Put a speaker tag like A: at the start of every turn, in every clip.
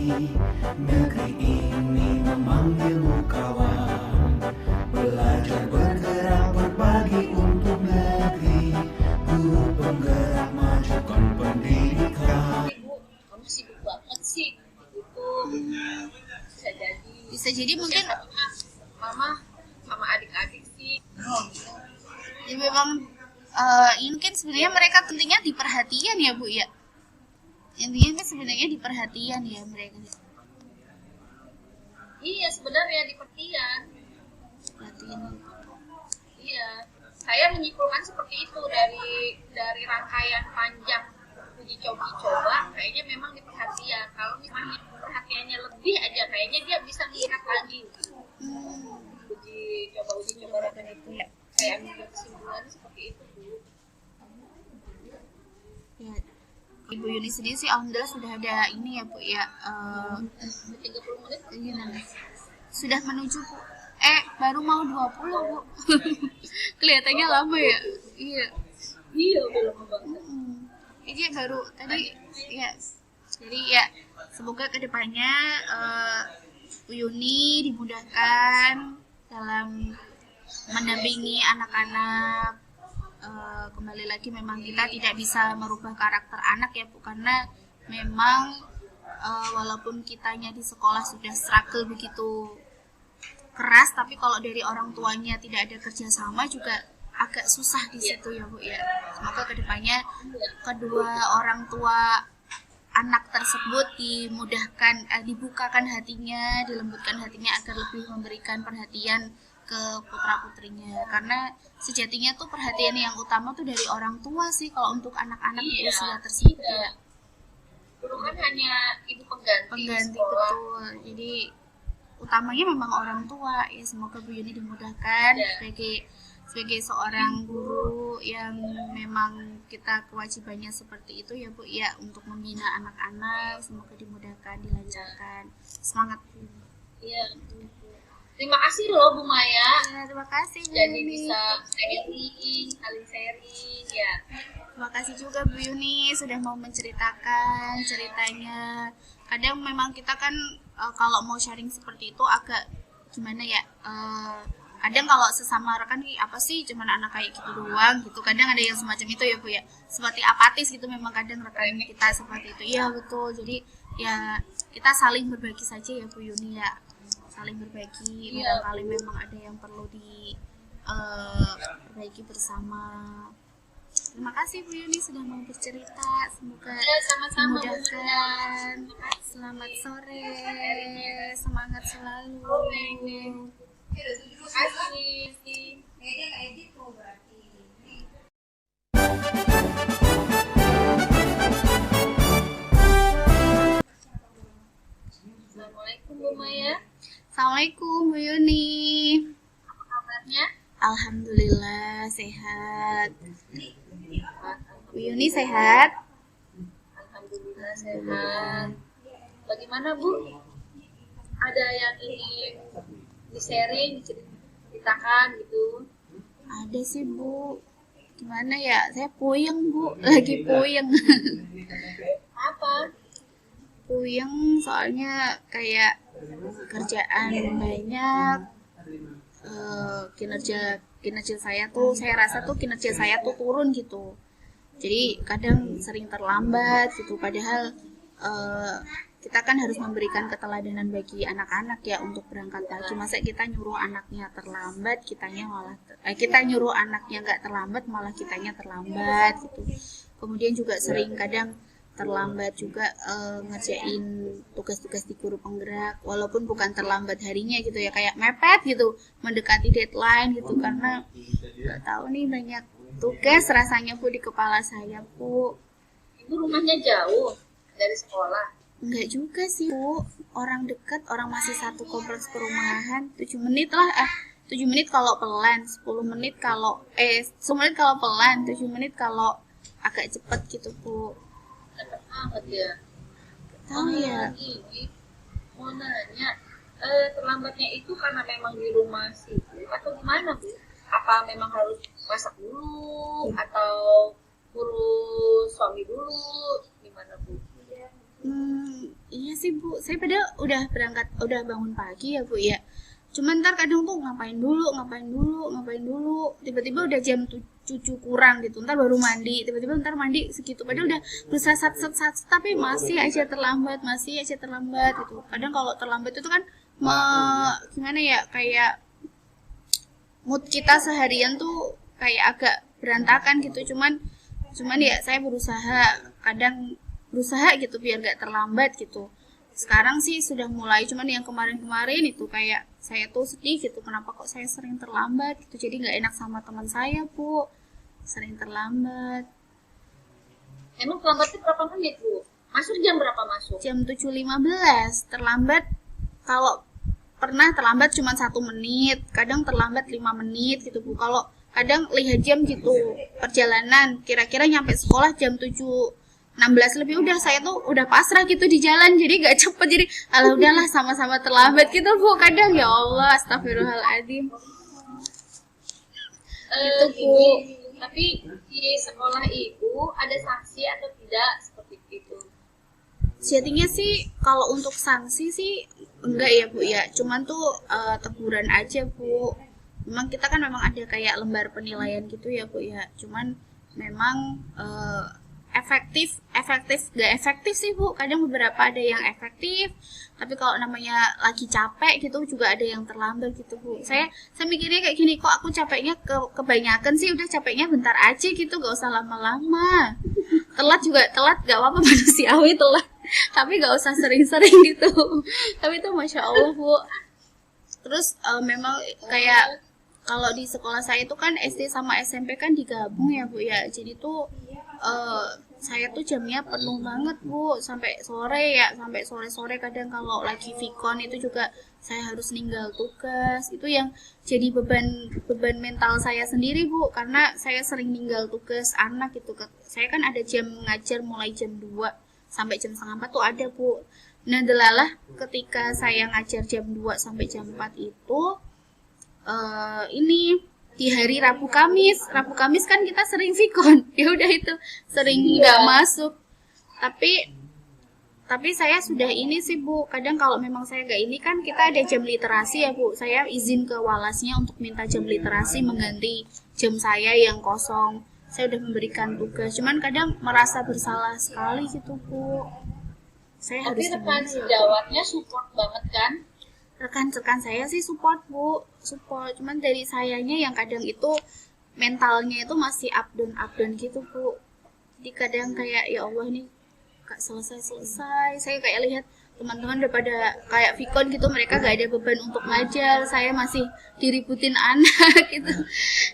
A: Negeri ini memanggilmu kawan, belajar bergerak berbagi untuk negeri, guru penggerak majukan pendidikan.
B: Ibu, kamu sibuk banget sih itu. Bisa jadi mungkin mama sama adik-adik sih.
C: Ya memang ini kan sebenarnya mereka pentingnya di perhatian ya Bu ya. Intinya kan sebenarnya di perhatian ya mereka.
B: Iya sebenarnya di perhatian.
C: Perhatian.
B: Iya, saya menyimpulkan seperti itu dari rangkaian panjang uji coba kayaknya memang di perhatian. Kalau misalnya perhatiannya lebih aja, kayaknya dia bisa melihat lagi. Uji coba itu ya. Kayak ambil kesimpulan seperti itu Bu.
C: Ya, Ibu Yuni sendiri sih alhamdulillah sudah ada ini ya Bu ya.
B: 30 menit.
C: Iya, sudah menuju Bu. Baru mau 20 Bu. Kelihatannya lama ya. Iya.
B: Iya udah lama banget.
C: Ini baru tadi ya. Jadi ya semoga kedepannya Bu Yuni dimudahkan dalam mendampingi anak-anak. Kembali lagi memang kita tidak bisa merubah karakter anak ya Bu, karena memang walaupun kitanya di sekolah sudah struggle begitu keras, tapi kalau dari orang tuanya tidak ada kerjasama juga agak susah di situ ya Bu ya. Semoga kedepannya kedua orang tua anak tersebut dimudahkan, dibukakan hatinya, dilembutkan hatinya agar lebih memberikan perhatian ke putra-putrinya, karena sejatinya tuh perhatian yang utama tuh dari orang tua sih kalau untuk anak-anak di usia tersebut ya.
B: Dulu kan hanya ibu pengganti sekolah.
C: Betul. Jadi utamanya memang orang tua ya. Semoga Bu Yuni dimudahkan sebagai seorang guru yang memang kita kewajibannya seperti itu ya Bu ya, untuk membina anak-anak. Semoga dimudahkan, dilancarkan. Semangat Bu.
B: Iya. Terima kasih loh Bu Maya.
C: Ya, terima kasih Bu
B: Jadi
C: Yuni.
B: bisa saling sharing ya.
C: Terima kasih juga Bu Yuni sudah mau menceritakan ceritanya. Kadang memang kita kan kalau mau sharing seperti itu agak gimana ya, kadang kalau sesama rekan apa sih cuman anak kayak gitu doang gitu, kadang ada yang semacam itu ya Bu ya, seperti apatis gitu. Memang kadang rekan kita seperti itu. Iya betul, jadi ya kita saling berbagi saja ya Bu Yuni ya, saling berbagi. Barangkali memang ada yang perlu diperbaiki bersama. Terima kasih Bu Yuni sudah mau bercerita. Semoga
B: sama-sama
C: dimudahkan. Selamat sore, semangat selalu.
B: Terima kasih. Assalamualaikum Bu Maya.
C: Assalamualaikum Bu Yuni.
B: Apa kabarnya?
C: Alhamdulillah sehat. Bu Yuni sehat?
B: Alhamdulillah sehat. Bagaimana Bu? Ada yang ingin di-sharing, diceritakan gitu?
C: Ada sih Bu. Gimana ya? Saya puyeng Bu, lagi puyeng.
B: Apa?
C: Puyeng soalnya kayak kerjaan banyak. Kinerja saya tuh, saya rasa tuh kinerja saya tuh turun gitu. Jadi kadang sering terlambat gitu, padahal kita kan harus memberikan keteladanan bagi anak-anak ya untuk berangkat pagi. Masa kita nyuruh anaknya terlambat, kita nyuruh anaknya nggak terlambat, malah kitanya terlambat gitu. Kemudian juga sering kadang terlambat juga ngerjain tugas-tugas di guru penggerak, walaupun bukan terlambat harinya gitu ya, kayak mepet gitu, mendekati deadline gitu, karena nggak tahu nih banyak tugas rasanya Bu di kepala saya Bu.
B: Ibu rumahnya jauh dari sekolah?
C: Enggak juga sih Bu, orang dekat, orang masih satu kompleks perumahan. 7 menit lah, 7 menit kalau pelan, 10 menit kalau 10 menit kalau pelan, 7 menit kalau agak cepet gitu Bu.
B: Dekat banget ya.
C: Tahu ya.
B: Ini mau nanya, terlambatnya itu karena memang di rumah sibuk atau gimana Bu? Apa memang harus masak dulu atau urus suami dulu? Gimana Bu?
C: Iya sih Bu, saya padahal udah berangkat, udah bangun pagi ya Bu ya. Cuman ntar kadang tuh ngapain dulu, tiba-tiba udah jam 7 kurang gitu, ntar baru mandi, tiba-tiba ntar mandi segitu, padahal udah berusaha sat, tapi masih aja terlambat gitu. Kadang kalau terlambat itu kan gimana ya, kayak mood kita seharian tuh kayak agak berantakan gitu. Cuman ya saya kadang berusaha gitu biar gak terlambat gitu. Sekarang sih sudah mulai, cuman yang kemarin-kemarin itu kayak saya tuh sedih gitu, kenapa kok saya sering terlambat gitu, jadi nggak enak sama teman saya Bu, sering terlambat.
B: Emang terlambatnya berapa menit Bu? Masuk jam berapa masuk?
C: Jam 7.15, terlambat kalau pernah terlambat cuma 1 menit, kadang terlambat 5 menit gitu Bu. Kalau kadang lihat jam gitu, perjalanan kira-kira nyampe sekolah jam 7.16 lebih, udah saya tuh udah pasrah gitu di jalan, jadi gak cepet, jadi alah udahlah sama-sama terlambat gitu Bu. Kadang ya Allah, astagfirullahaladzim gitu Bu.
B: Tapi di sekolah Ibu ada sanksi atau tidak seperti itu?
C: Jadinya sih kalau untuk sanksi sih enggak ya Bu ya, cuman tuh teguran aja Bu. Memang kita kan memang ada kayak lembar penilaian gitu ya Bu ya, cuman memang efektif gak efektif sih Bu. Kadang beberapa ada yang efektif, tapi kalau namanya lagi capek gitu juga ada yang terlambat gitu Bu. Saya mikirnya kayak gini, kok aku capeknya kebanyakan sih, udah capeknya bentar aja gitu, gak usah lama-lama. Telat gak apa-apa, manusiawi telat, tapi gak usah sering-sering gitu. Tapi itu Masya Allah Bu. Terus memang kayak kalau di sekolah saya itu kan SD sama SMP kan digabung ya Bu ya, jadi tuh saya tuh jamnya penuh banget Bu, sampai sore kadang kalau lagi vikon itu juga saya harus ninggal tugas. Itu yang jadi beban mental saya sendiri Bu, karena saya sering ninggal tugas anak gitu. Saya kan ada jam ngajar mulai jam 2 sampai jam 3:30 tuh ada Bu. Nah delalah ketika saya ngajar jam 2 sampai jam 4 itu ini di hari Rabu Kamis kan kita sering vikon, ya udah itu sering nggak masuk. Tapi saya sudah ini sih Bu, kadang kalau memang saya nggak ini kan kita ada jam literasi ya Bu, saya izin ke walasnya untuk minta jam literasi mengganti jam saya yang kosong. Saya udah memberikan tugas, cuman kadang merasa bersalah sekali gitu Bu. Saya
B: tapi
C: harus
B: rekan sejawatnya support banget kan?
C: Rekan-rekan saya sih support Bu, cuman dari sayanya yang kadang itu mentalnya itu masih up down gitu Bu. Jadi kadang kayak ya Allah ini gak selesai, saya kayak lihat teman-teman udah pada kayak vikon gitu, mereka gak ada beban untuk ngajar, saya masih diributin anak gitu.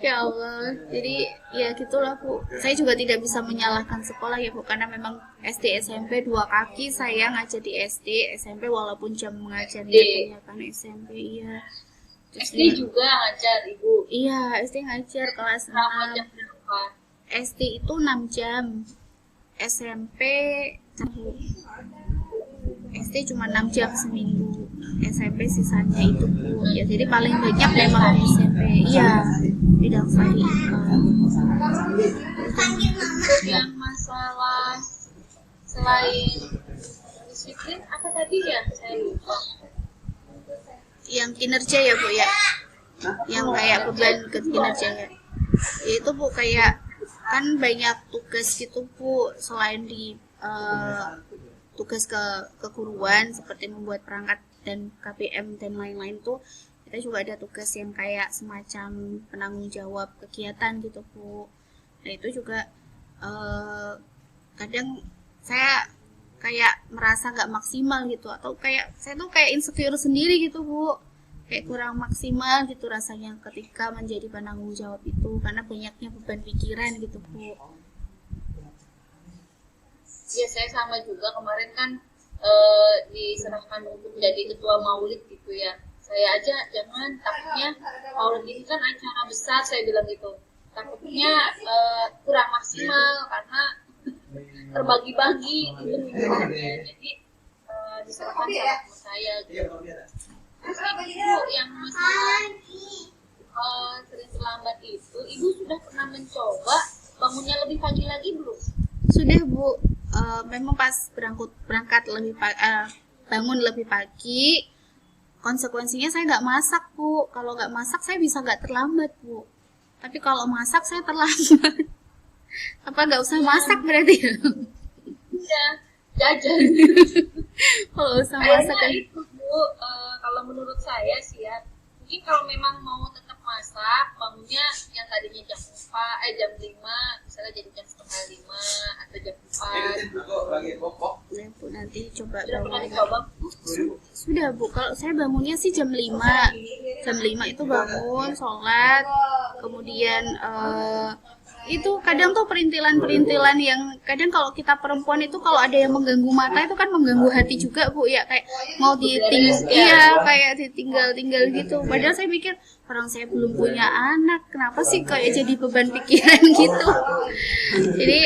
C: Ya Allah, jadi ya gitulah Bu. Saya juga tidak bisa menyalahkan sekolah ya Bu, karena memang SD SMP 2 kaki, saya ngajar di SD SMP walaupun jam mengajarnya kan SMP. Iya.
B: SD juga ngajar Ibu?
C: Iya, SD ngajar kelas 6. SD itu 6 jam, SMP SD cuma 6 jam seminggu, SMP sisanya itu Bu. Ya jadi paling banyak memang SMP. Iya, bidang saya.
B: Yang masalah selain disiplin apa tadi ya? Saya lupa.
C: Yang kinerja ya Bu ya. Yang kayak beban ke kinerja ya. Itu Bu kayak kan banyak tugas gitu Bu, selain di tugas keguruan seperti membuat perangkat dan KPM dan lain-lain tuh, kita juga ada tugas yang kayak semacam penanggung jawab kegiatan gitu Bu. Nah itu juga kadang saya kayak merasa nggak maksimal gitu, atau kayak saya tuh kayak insecure sendiri gitu Bu, kayak kurang maksimal gitu rasanya ketika menjadi penanggung jawab itu, karena banyaknya beban pikiran gitu Bu.
B: Ya saya sama juga, kemarin kan diserahkan untuk jadi ketua maulid gitu ya. Saya aja jangan, takutnya maulid ini kan acara besar, saya bilang gitu. Takutnya kurang maksimal karena terbagi-bagi gitu mingguannya. Jadi diserahkan sama saya gitu. Terus Ibu yang masalah sering terlambat itu, Ibu sudah pernah mencoba bangunnya lebih pagi lagi belum?
C: Sudah Bu. Memang pas berangkat lebih bangun lebih pagi, konsekuensinya saya nggak masak, Bu. Kalau nggak masak saya bisa nggak terlambat, Bu. Tapi kalau masak saya terlambat. Apa nggak usah masak berarti ya?
B: Iya, jajan.
C: Kalau usah masak kan.
B: Kayaknya itu Bu, kalau menurut saya sih ya, mungkin kalau memang mau tetap masak, bangunnya yang tadinya jam 5, misalnya jadi jam setengah 5 atau jam 4.
C: Ya, Bu, nanti coba
B: Sudah pernah
C: bangun.
B: dicoba?
C: Sudah, Bu. Kalau saya bangunnya sih jam 5. Jam 5 itu bangun, sholat, kemudian itu kadang tuh perintilan-perintilan yang kadang kalau kita perempuan itu kalau ada yang mengganggu mata itu kan mengganggu hati juga, Bu, ya, kayak mau ditinggal, iya, kayak ditinggal-tinggal gitu. Padahal saya mikir orang saya belum punya anak, kenapa sih kayak jadi beban pikiran gitu. Jadi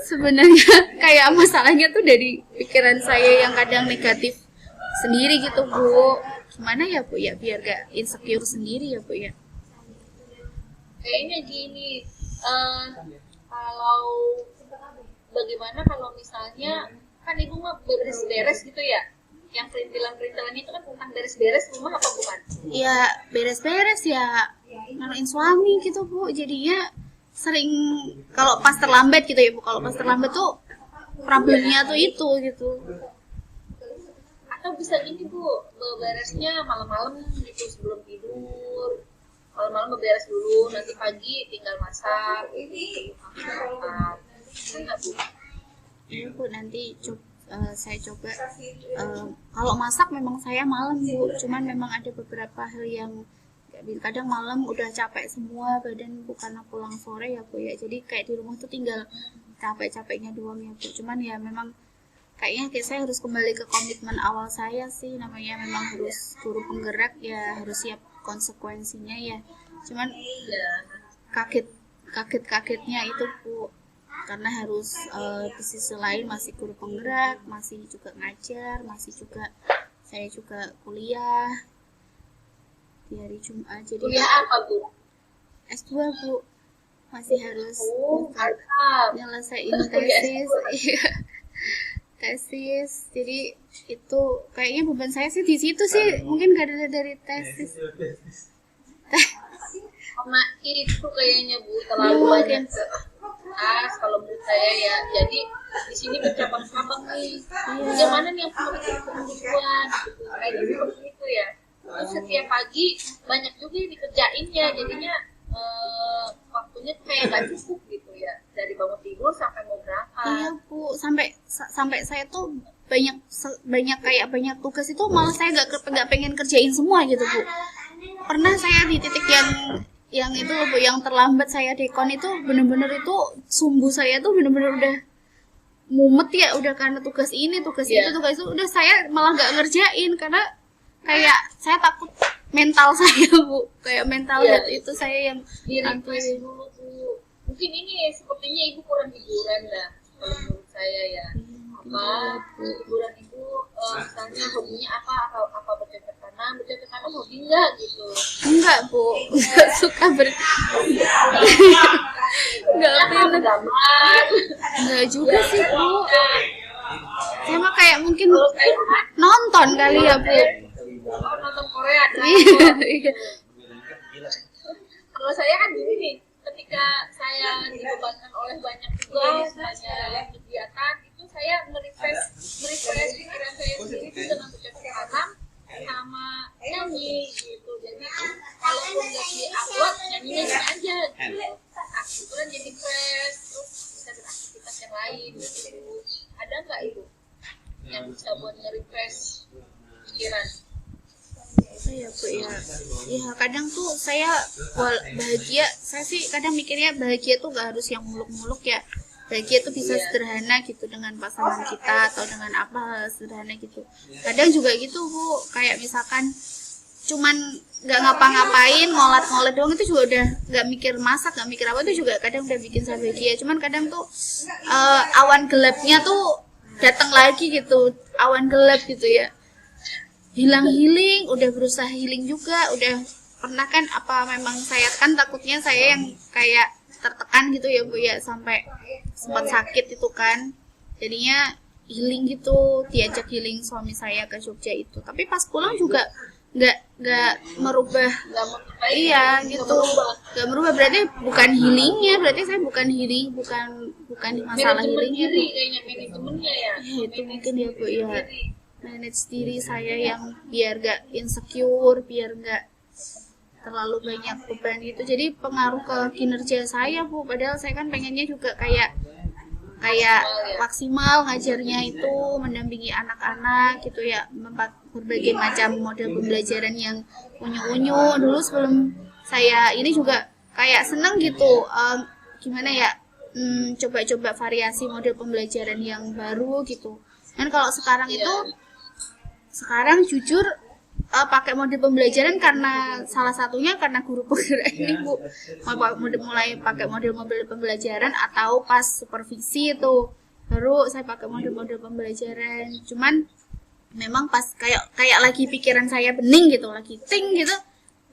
C: sebenarnya kayak masalahnya tuh dari pikiran saya yang kadang negatif sendiri gitu, Bu. Gimana ya, Bu, ya, biar gak insecure sendiri ya, Bu, ya.
B: Kayaknya gini, kalau bagaimana kalau misalnya kan ibu mah beres-beres gitu ya, yang perintilan-perintilan itu kan tentang beres-beres rumah apa bukan?
C: Ya beres-beres ya, nganuin suami gitu, Bu. Jadinya sering kalau pas terlambat gitu ya, Bu. Kalau pas terlambat tuh problemnya tuh itu gitu.
B: Atau bisa gini Bu, beresnya malam-malam gitu sebelum tidur, malam-malam beberes dulu, nanti pagi tinggal masak gitu, makan. Bisa nggak Bu?
C: Ya, Bu, nanti saya coba. Kalau masak memang saya malam, Bu. Cuman memang ada beberapa hal yang kadang malam udah capek semua badan, bukan pulang sore ya, Bu, ya. Jadi kayak di rumah tuh tinggal capek-capeknya doang ya, Bu. Cuman ya memang kayaknya saya harus kembali ke komitmen awal saya sih, namanya memang harus guru penggerak ya, harus siap konsekuensinya ya. Cuman kagetnya itu, Bu, karena harus di sisi lain masih guru penggerak, masih juga ngajar, saya juga kuliah di hari Jumat. Jadi
B: Kuliah apa Bu?
C: S2, Bu, masih harus
B: Mantap.
C: nyelesain tesis. Iya, tesis. Jadi itu kayaknya beban saya sih di situ sih, mungkin gak ada dari tesis.
B: Karena itu kayaknya Bu terlalu banyak keras kalau menurut saya ya. Jadi di sini bercabang-cabang nih. Bagaimana nih yang pembukuan gitu. Kayak seperti itu ya. Terus setiap pagi banyak juga yang dikerjainnya. Jadinya waktunya kayak gak cukup gitu ya. Dari bangun tidur sampai mau berangkat.
C: Iya, Bu, sampai saya tuh banyak tugas itu malah saya nggak pengen kerjain semua gitu, Bu. Pernah saya di titik yang itu loh, Bu, yang terlambat saya dekon itu bener-bener itu sumbu saya tuh bener-bener udah mumet ya, udah karena tugas ini, tugas itu, tugas itu, udah saya malah nggak ngerjain karena kayak saya takut mental saya, Bu, kayak mental health itu saya yang
B: di-refresh dulu Bu. Mungkin ini sepertinya ibu kurang hiburan dah kalau menurut saya ya. Hiburan itu misalnya hobinya apa bercocok tanam hobi enggak gitu.
C: enggak, Bu, nggak suka nggak pengen
B: gambar.
C: enggak juga sih, Bu. Saya mah kayak mungkin
B: Kalau saya
C: nonton kali ya, Bu.
B: nonton Korea
C: Iya.
B: Kalau saya kan gini nih, ketika saya dibebankan oleh banyak tugas, banyak kegiatan, itu saya merefresh pikiran saya sendiri itu dengan bercocok tanam sama nyanyi gitu. Jadi kalaupun nggak di-upload, nyanyi aja gitu. Nah, kebetulan jadi fresh, terus bisa beraktivitas yang lain gitu. Ada nggak Ibu yang bisa buat nge-refresh pikiran?
C: Ya, Bu, ya kadang tuh saya bahagia, saya sih kadang mikirnya bahagia tuh gak harus yang muluk-muluk ya. Bahagia tuh bisa sederhana gitu dengan pasangan kita atau dengan apa sederhana gitu. Kadang juga gitu, Bu, kayak misalkan cuman gak ngapa-ngapain, ngolat-ngolat doang itu juga udah gak mikir masak, gak mikir apa, itu juga kadang udah bikin saya bahagia. Cuman kadang tuh awan gelapnya tuh datang lagi gitu, awan gelap gitu ya, hilang healing, udah berusaha healing juga, udah pernah kan apa memang saya kan takutnya saya yang kayak tertekan gitu ya, Bu, ya, sampai sempat sakit itu kan. Jadinya healing gitu, diajak healing suami saya ke Jogja itu. Tapi pas pulang juga nggak merubah. Iya gitu, nggak merubah. Berarti bukan healingnya, berarti saya bukan healing, bukan masalah
B: Manajemen
C: healingnya.
B: diri kayaknya, manajemennya ya.
C: Ya, itu mungkin ya Bu ya, manage diri saya yang biar gak insecure, biar gak terlalu banyak beban gitu. Jadi pengaruh ke kinerja saya Bu, padahal saya kan pengennya juga kayak maksimal ngajarnya itu, mendampingi anak-anak gitu ya, berbagai macam model pembelajaran yang unyu-unyu. Dulu sebelum saya ini juga kayak seneng gitu, gimana ya, coba-coba variasi model pembelajaran yang baru gitu. Dan kalau sekarang itu, sekarang jujur pakai model pembelajaran karena salah satunya karena guru penggerak ini Bu, mulai pakai model pembelajaran, atau pas supervisi itu baru saya pakai model pembelajaran. Cuman memang pas kayak lagi pikiran saya bening gitu, lagi ting gitu,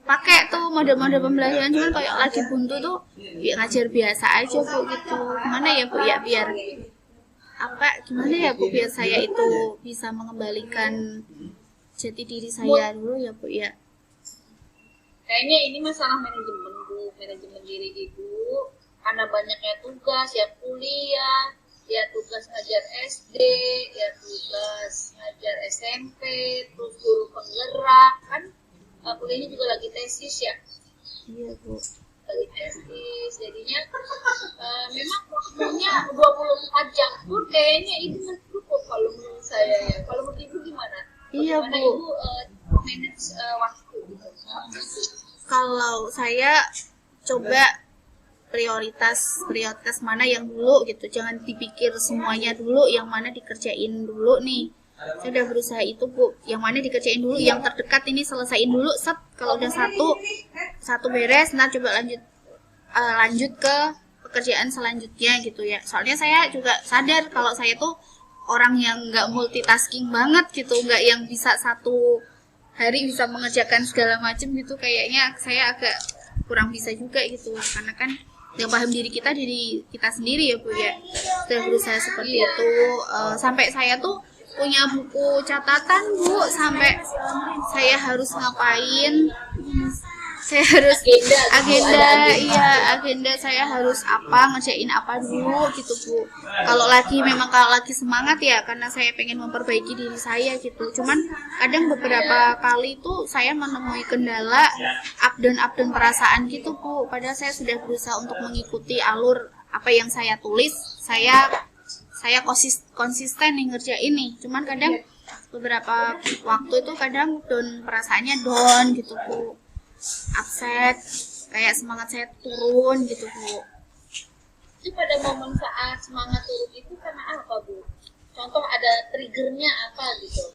C: pakai tuh model pembelajaran. Cuman kayak lagi buntu tuh ya ngajar biasa aja Bu gitu. Gimana ya Bu ya, biar gimana ya Bu, biar saya itu bisa mengembalikan jati diri saya dulu ya Bu ya.
B: Kayaknya ini masalah manajemen Bu, manajemen diri Ibu, karena banyaknya tugas, ya kuliah, ya tugas ngajar SD, ya tugas ngajar SMP, terus guru penggerak, kan kuliahnya juga lagi tesis ya.
C: Iya Bu.
B: Lagi tesis, jadinya memang waktunya 24 jam pun kayaknya itu cukup kalau menurut saya ya. Kalau menurut Ibu gimana?
C: Iya
B: Bagaimana
C: Bu.
B: Ibu manage waktu gitu?
C: Kalau saya coba prioritas mana yang dulu gitu, jangan dipikir semuanya dulu, yang mana dikerjain dulu nih. Saya udah berusaha itu Bu, yang mana dikerjain dulu, yang terdekat ini selesaiin dulu, set. Kalau udah satu beres, nah coba lanjut ke pekerjaan selanjutnya gitu ya. Soalnya saya juga sadar kalau saya tuh orang yang nggak multitasking banget gitu, nggak yang bisa satu hari bisa mengerjakan segala macam gitu. Kayaknya saya agak kurang bisa juga gitu, karena kan yang paham diri kita sendiri ya Bu ya. Sudah berusaha seperti itu, sampai saya tuh punya buku catatan Bu, sampai saya harus ngapain, saya harus agenda saya harus ngerjain apa dulu gitu Bu. Kalau lagi semangat ya, karena saya pengen memperbaiki diri saya gitu. Cuman kadang beberapa kali tuh saya menemui kendala up down perasaan gitu Bu. Padahal saya sudah berusaha untuk mengikuti alur apa yang saya tulis, saya konsisten nih ngerjain nih. Cuman kadang beberapa waktu itu kadang perasaannya down gitu Bu, upset, kayak semangat saya turun gitu Bu.
B: Itu pada momen saat semangat turun itu karena apa Bu? Contoh ada triggernya apa gitu?